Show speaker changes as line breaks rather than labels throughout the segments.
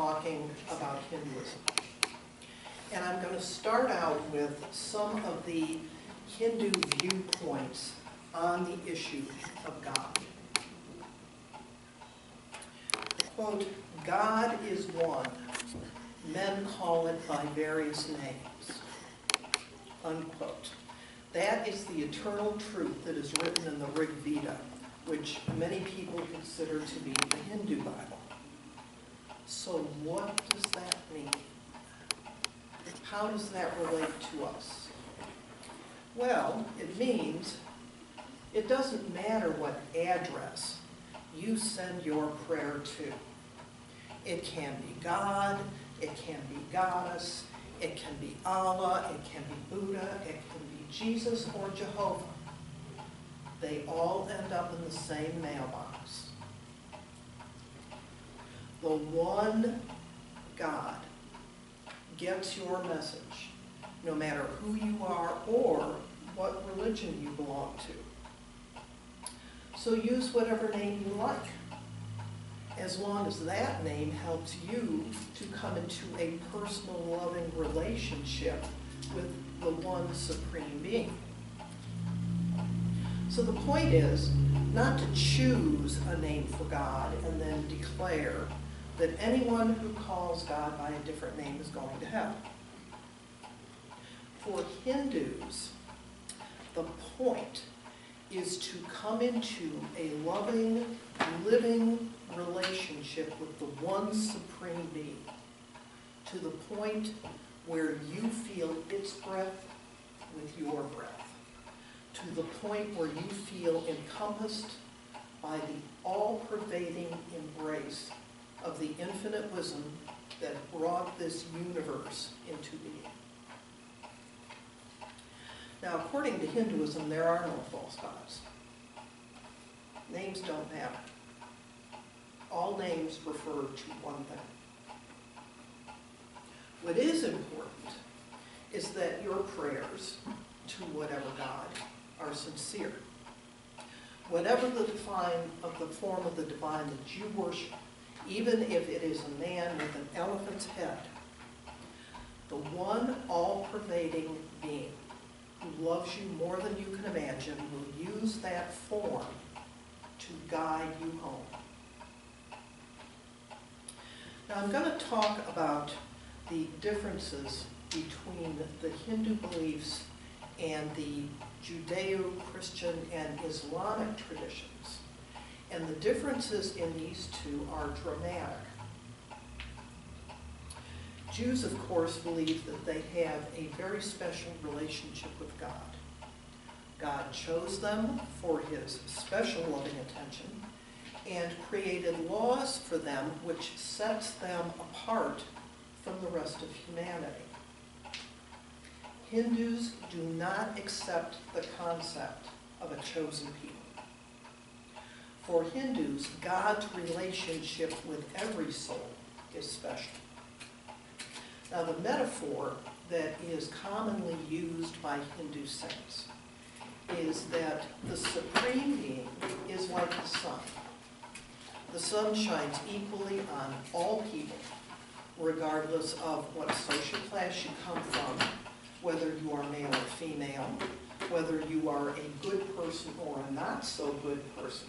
talking about Hinduism. And I'm going to start out with some of the Hindu viewpoints on the issue of God. Quote, God is one. Men call it by various names. Unquote. That is the eternal truth that is written in the Rig Veda, which many people consider to be the Hindu Bible. So what does that mean? How does that relate to us? Well, it means it doesn't matter what address you send your prayer to. It can be God, it can be Goddess, it can be Allah, it can be Buddha, it can be Jesus or Jehovah. They all end up in the same mailbox. The one God gets your message, no matter who you are or what religion you belong to. So use whatever name you like, as long as that name helps you to come into a personal, loving relationship with the one supreme being. So the point is not to choose a name for God and then declare that anyone who calls God by a different name is going to hell. For Hindus, the point is to come into a loving, living relationship with the one supreme being, to the point where you feel its breath with your breath, to the point where you feel encompassed by the all-pervading embrace of the infinite wisdom that brought this universe into being. Now, according to Hinduism, there are no false gods. Names don't matter. All names refer to one thing. What is important is that your prayers to whatever God are sincere. Whatever the form of the divine that you worship, even if it is a man with an elephant's head, the one all-pervading being who loves you more than you can imagine will use that form to guide you home. Now I'm going to talk about the differences between the Hindu beliefs and the Judeo-Christian and Islamic traditions. And the differences in these two are dramatic. Jews, of course, believe that they have a very special relationship with God. God chose them for his special loving attention and created laws for them which sets them apart from the rest of humanity. Hindus do not accept the concept of a chosen people. For Hindus, God's relationship with every soul is special. Now, the metaphor that is commonly used by Hindu saints is that the Supreme Being is like the sun. The sun shines equally on all people, regardless of what social class you come from, whether you are male or female, whether you are a good person or a not so good person,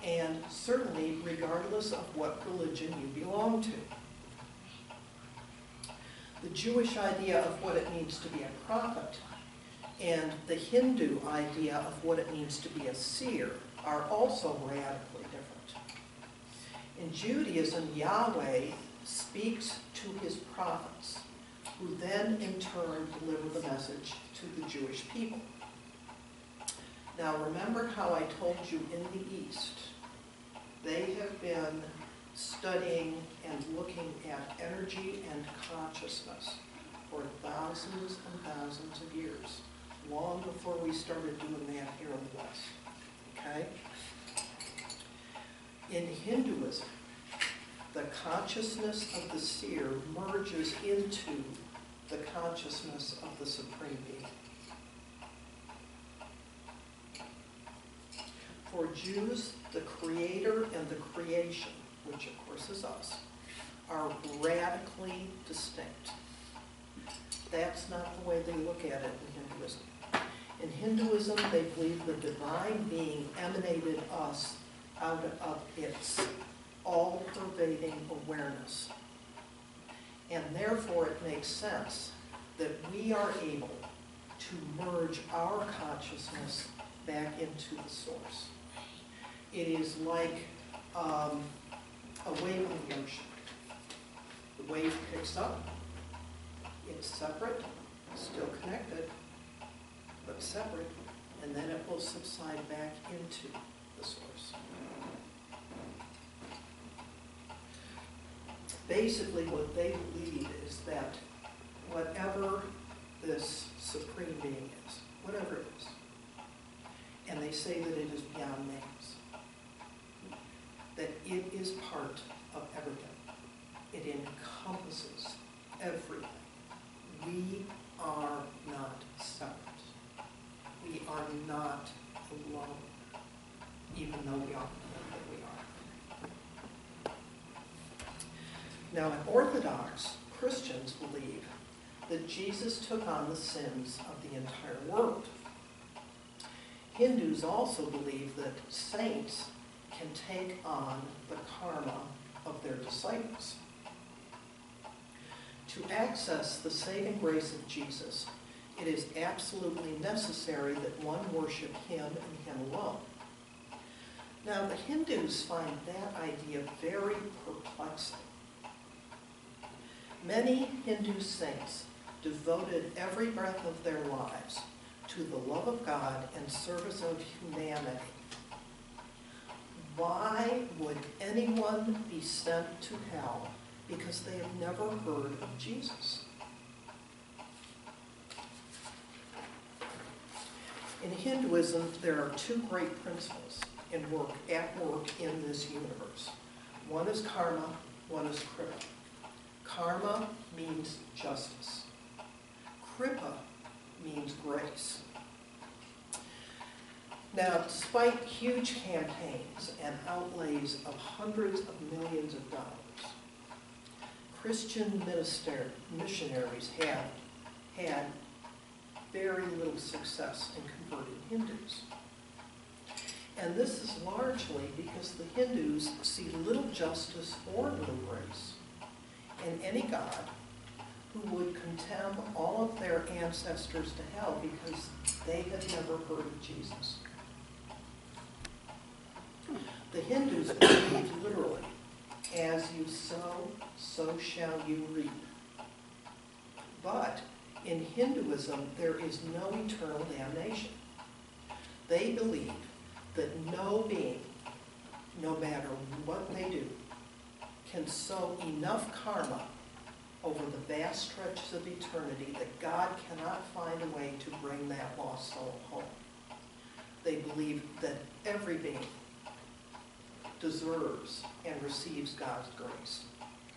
and certainly regardless of what religion you belong to. The Jewish idea of what it means to be a prophet and the Hindu idea of what it means to be a seer are also radically different. In Judaism, Yahweh speaks to his prophets, who then in turn deliver the message to the Jewish people. Now remember how I told you in the East, they have been studying and looking at energy and consciousness for thousands and thousands of years, long before we started doing that here in the West, okay? In Hinduism, the consciousness of the seer merges into the consciousness of the Supreme Being. For Jews, the Creator and the creation, which of course is us, are radically distinct. That's not the way they look at it in Hinduism. In Hinduism, they believe the divine being emanated us out of its all-pervading awareness. And therefore, it makes sense that we are able to merge our consciousness back into the source. It is like a wave in the ocean. The wave picks up, it's separate, still connected, but separate, and then it will subside back into the source. Basically, what they believe is that whatever this supreme being is, whatever it is, and they say that it is beyond names, that it is part of everything. It encompasses everything. We are not separate. We are not alone, even though we often think that we are. Now, in Orthodox, Christians believe that Jesus took on the sins of the entire world. Hindus also believe that saints can take on the karma of their disciples. To access the saving grace of Jesus, it is absolutely necessary that one worship him and him alone. Now, the Hindus find that idea very perplexing. Many Hindu saints devoted every breath of their lives to the love of God and service of humanity. Why would anyone be sent to hell because they have never heard of Jesus? In Hinduism, there are two great principles at work in this universe. One is karma, one is kripa. Karma means justice. Kripa means grace. Now, despite huge campaigns and outlays of hundreds of millions of dollars, Christian missionaries have had very little success in converting Hindus. And this is largely because the Hindus see little justice or little grace in any god who would condemn all of their ancestors to hell because they had never heard of Jesus. The Hindus believe literally, as you sow, so shall you reap. But in Hinduism, there is no eternal damnation. They believe that no being, no matter what they do, can sow enough karma over the vast stretches of eternity that God cannot find a way to bring that lost soul home. They believe that every being deserves and receives God's grace,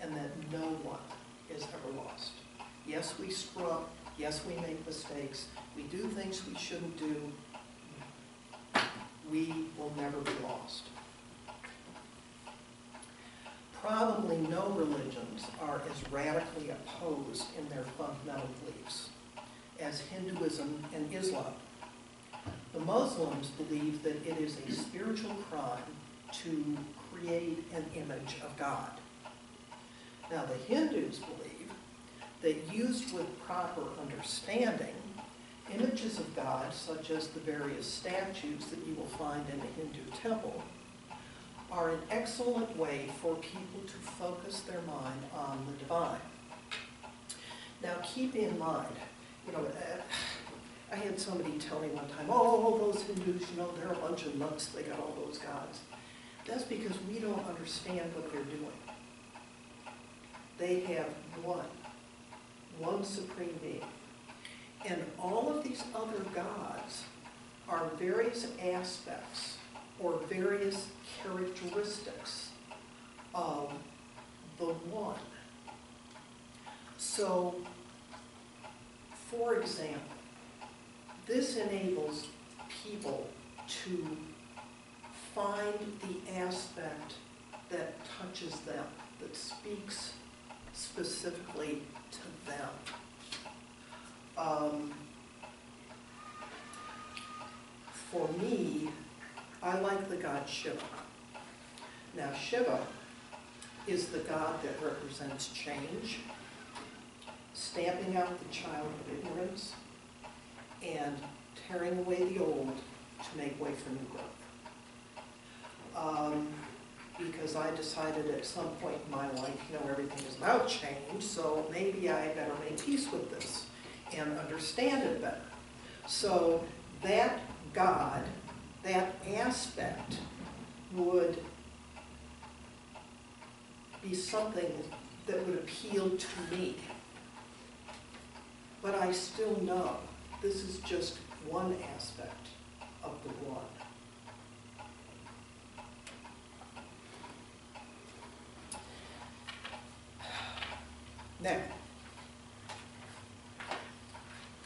and that no one is ever lost. Yes, we screw up. Yes, we make mistakes. We do things we shouldn't do. We will never be lost. Probably no religions are as radically opposed in their fundamental beliefs as Hinduism and Islam. The Muslims believe that it is a spiritual crime to create an image of God. Now, the Hindus believe that used with proper understanding, images of God, such as the various statues that you will find in a Hindu temple, are an excellent way for people to focus their mind on the divine. Now, keep in mind, I had somebody tell me one time, oh, those Hindus, they're a bunch of nuts, they got all those gods. That's because we don't understand what they're doing. They have one supreme being. And all of these other gods are various aspects or various characteristics of the one. So, for example, this enables people to find the aspect that touches them, that speaks specifically to them. For me, I like the god Shiva. Now Shiva is the god that represents change, stamping out the child of ignorance, and tearing away the old to make way for new growth. Because I decided at some point in my life, everything is about change, so maybe I better make peace with this and understand it better. So that God, that aspect, would be something that would appeal to me. But I still know this is just one aspect of the one. Now,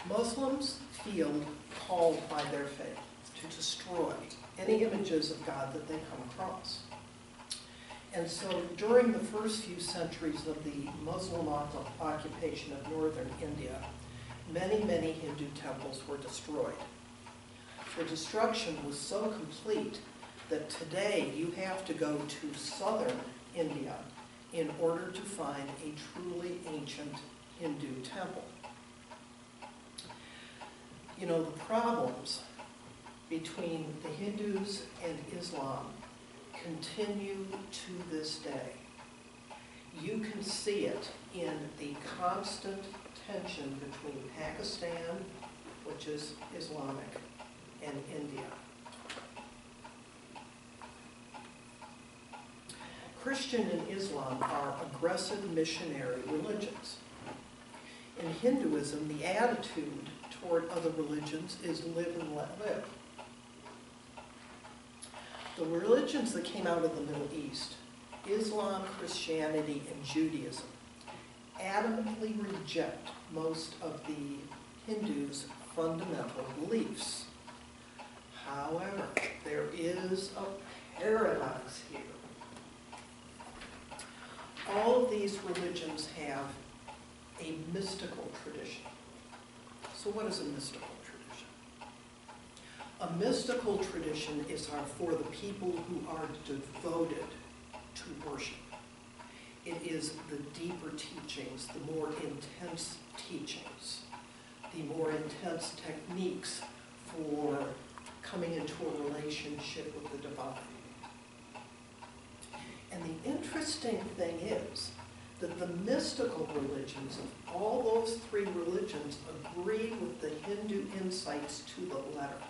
Muslims feel called by their faith to destroy any images of God that they come across. And so during the first few centuries of the Muslim occupation of northern India, many, many Hindu temples were destroyed. The destruction was so complete that today you have to go to southern India in order to find a truly ancient Hindu temple. The problems between the Hindus and Islam continue to this day. You can see it in the constant tension between Pakistan, which is Islamic, and India. Christian and Islam are aggressive missionary religions. In Hinduism, the attitude toward other religions is live and let live. The religions that came out of the Middle East, Islam, Christianity, and Judaism, adamantly reject most of the Hindus' fundamental beliefs. However, there is a paradox here. All of these religions have a mystical tradition. So what is a mystical tradition? A mystical tradition is for the people who are devoted to worship. It is the deeper teachings, the more intense teachings, the more intense techniques for coming into a relationship with the divine. And the interesting thing is that the mystical religions of all those three religions agree with the Hindu insights to the letter.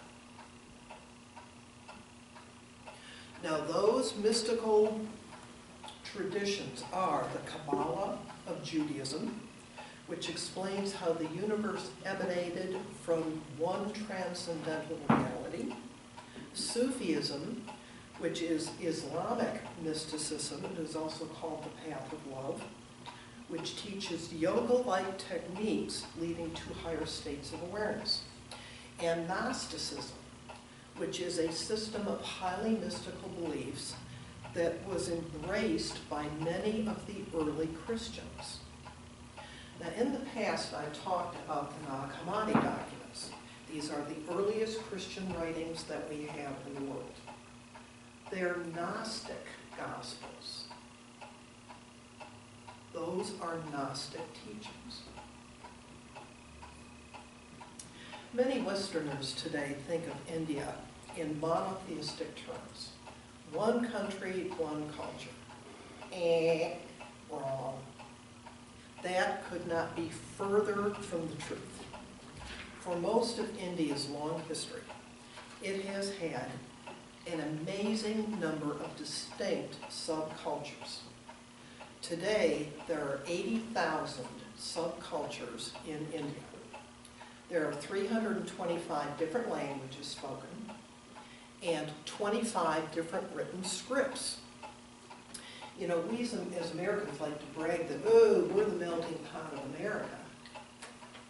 Now those mystical traditions are the Kabbalah of Judaism, which explains how the universe emanated from one transcendental reality. Sufism, which is Islamic mysticism, it is also called the path of love, which teaches yoga-like techniques leading to higher states of awareness. And Gnosticism, which is a system of highly mystical beliefs that was embraced by many of the early Christians. Now, in the past, I've talked about the Nag Hammadi documents. These are the earliest Christian writings that we have in the world. They're Gnostic Gospels. Those are Gnostic teachings. Many Westerners today think of India in monotheistic terms. One country, one culture. Wrong. That could not be further from the truth. For most of India's long history, it has had an amazing number of distinct subcultures. Today, there are 80,000 subcultures in India. There are 325 different languages spoken and 25 different written scripts. We as Americans like to brag that, oh, we're the melting pot of America.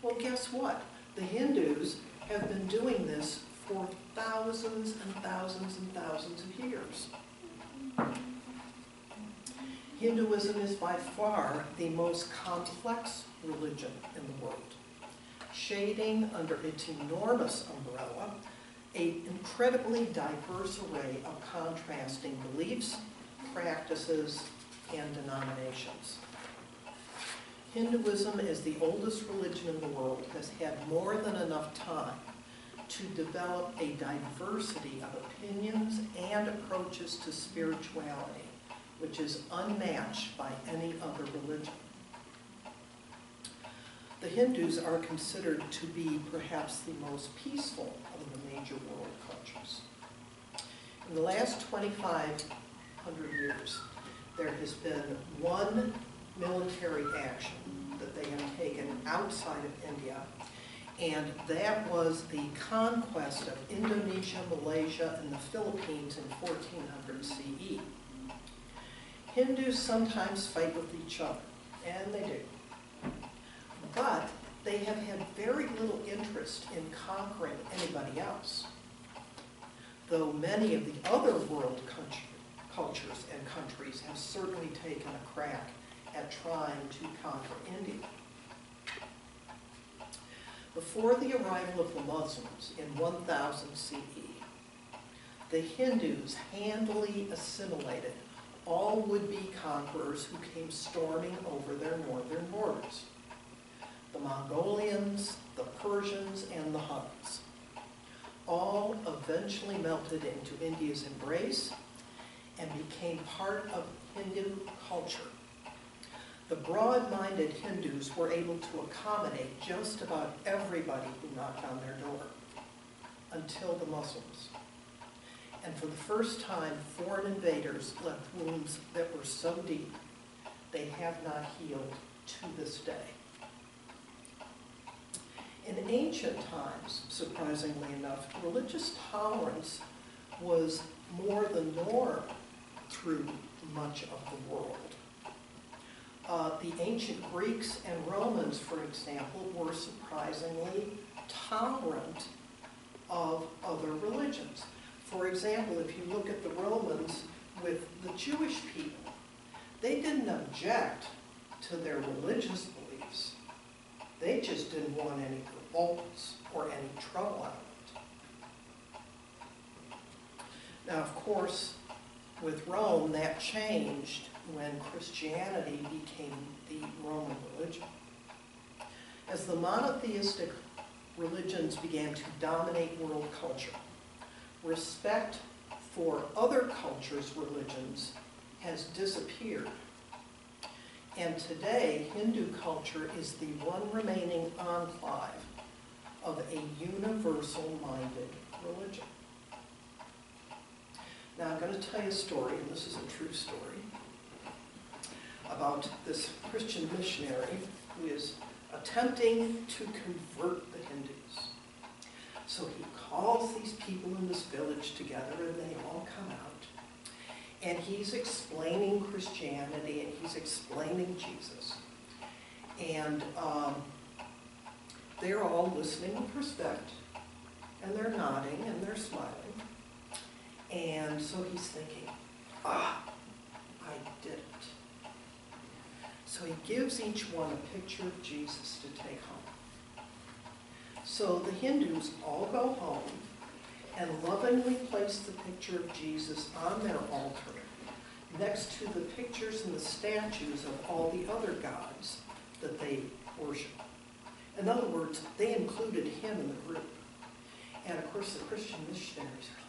Well, guess what? The Hindus have been doing this for thousands and thousands and thousands of years. Hinduism is by far the most complex religion in the world, shading under its enormous umbrella an incredibly diverse array of contrasting beliefs, practices, and denominations. Hinduism, as the oldest religion in the world, has had more than enough time to develop a diversity of opinions and approaches to spirituality, which is unmatched by any other religion. The Hindus are considered to be perhaps the most peaceful of the major world cultures. In the last 2,500 years, there has been one military action that they have taken outside of India, and that was the conquest of Indonesia, Malaysia, and the Philippines in 1400 CE. Hindus sometimes fight with each other, and they do. But they have had very little interest in conquering anybody else, though many of the other world cultures and countries have certainly taken a crack at trying to conquer India. Before the arrival of the Muslims in 1000 CE, the Hindus handily assimilated all would-be conquerors who came storming over their northern borders: the Mongolians, the Persians, and the Huns. All eventually melted into India's embrace and became part of Hindu culture. The broad-minded Hindus were able to accommodate just about everybody who knocked on their door, until the Muslims. And for the first time, foreign invaders left wounds that were so deep, they have not healed to this day. In ancient times, surprisingly enough, religious tolerance was more the norm through much of the world. The ancient Greeks and Romans, for example, were surprisingly tolerant of other religions. For example, if you look at the Romans with the Jewish people, they didn't object to their religious beliefs. They just didn't want any revolts or any trouble out of it. Now, of course, with Rome, that changed when Christianity became the Roman religion. As the monotheistic religions began to dominate world culture, respect for other cultures' religions has disappeared. And today, Hindu culture is the one remaining enclave of a universal-minded religion. Now, I'm going to tell you a story, and this is a true story, about this Christian missionary who is attempting to convert the Hindus. So he calls these people in this village together, and they all come out. And he's explaining Christianity, and he's explaining Jesus. And they're all listening with respect, and they're nodding, and they're smiling. And so he's thinking, I did it. So he gives each one a picture of Jesus to take home. So the Hindus all go home and lovingly place the picture of Jesus on their altar next to the pictures and the statues of all the other gods that they worship. In other words, they included him in the group. And of course, the Christian missionaries are